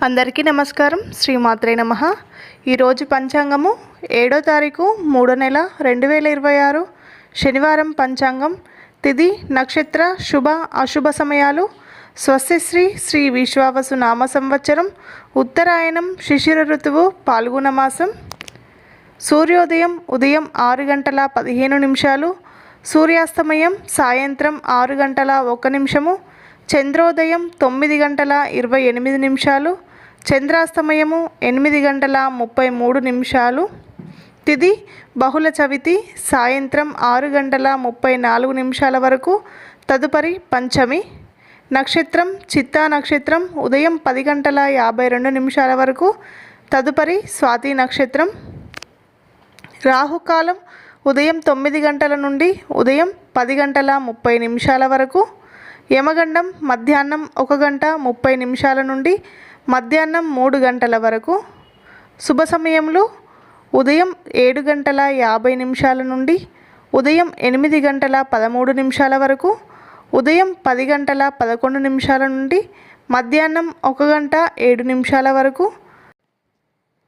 అందరికీ నమస్కారం. శ్రీమాత్రే నమః. ఈరోజు పంచాంగము 7వ తారీఖు 3వ నెల 2026 శనివారం. పంచాంగం తిథి నక్షత్ర శుభ అశుభ సమయాలు. స్వస్తిశ్రీ శ్రీ విశ్వావసు నామ సంవత్సరం ఉత్తరాయణం శిశిర ఋతువు పాల్గొన మాసం. సూర్యోదయం ఉదయం 6 గంటల 15 నిమిషాలు, సూర్యాస్తమయం సాయంత్రం 6 గంటల 1 నిమిషము, చంద్రోదయం 9 గంటల 28 నిమిషాలు, చంద్రాస్తమయము 8 గంటల 33 నిమిషాలు. తిథి బహుళ చవితి సాయంత్రం 6 గంటల 34 నిమిషాల వరకు. తదుపరి పంచమి. నక్షత్రం చిత్తా నక్షత్రం ఉదయం 10 గంటల 52 నిమిషాల వరకు. తదుపరి స్వాతి నక్షత్రం. రాహుకాలం ఉదయం 9 గంటల నుండి ఉదయం 10 గంటల 30 నిమిషాల వరకు. యమగండం మధ్యాహ్నం 1 గంట 30 నిమిషాల నుండి మధ్యాహ్నం 3 గంటల వరకు. శుభ సమయంలో ఉదయం 7 గంటల 50 నిమిషాల నుండి ఉదయం 8 గంటల 13 నిమిషాల వరకు. ఉదయం 10 గంటల 11 నిమిషాల నుండి మధ్యాహ్నం 1 గంట 7 నిమిషాల వరకు.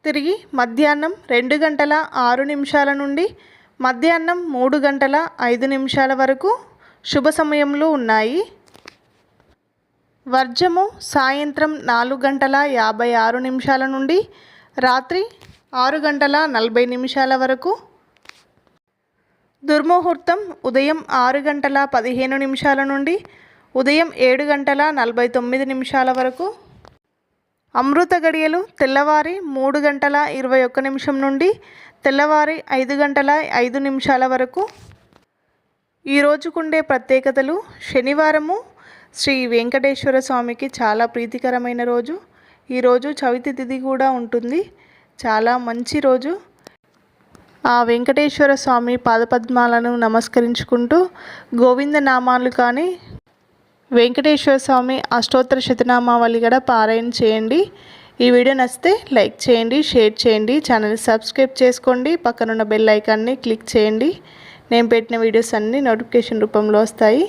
తిరిగి మధ్యాహ్నం 2 గంటల 6 నిమిషాల నుండి మధ్యాహ్నం 3 గంటల 5 నిమిషాల వరకు శుభ సమయంలో ఉన్నాయి. వర్జము సాయంత్రం 4 గంటల 56 నిమిషాల నుండి రాత్రి 6 గంటల 40 నిమిషాల వరకు. దుర్ముహూర్తం ఉదయం 6 గంటల 15 నిమిషాల నుండి ఉదయం 7 గంటల 49 నిమిషాల వరకు. అమృత గడియలు తెల్లవారి 3 గంటల 21 నిమిషం నుండి తెల్లవారి 5 గంటల 5 నిమిషాల వరకు. ఈరోజుకుండే ప్రత్యేకతలు. శనివారము శ్రీ వెంకటేశ్వర స్వామికి చాలా ప్రీతికరమైన రోజు. ఈరోజు చవితి తిథి కూడా ఉంటుంది. చాలా మంచి రోజు. ఆ వెంకటేశ్వర స్వామి పాదపద్మాలను నమస్కరించుకుంటూ గోవింద నామాలు కానీ వెంకటేశ్వర స్వామి అష్టోత్తర శతనామావళి కూడా పారాయణ చేయండి. ఈ వీడియో నచ్చితే లైక్ చేయండి, షేర్ చేయండి, ఛానల్ సబ్స్క్రైబ్ చేసుకోండి, పక్కనున్న బెల్ ఐకాన్ని క్లిక్ చేయండి. నేను పెట్టిన వీడియోస్ అన్నీ నోటిఫికేషన్ రూపంలో వస్తాయి.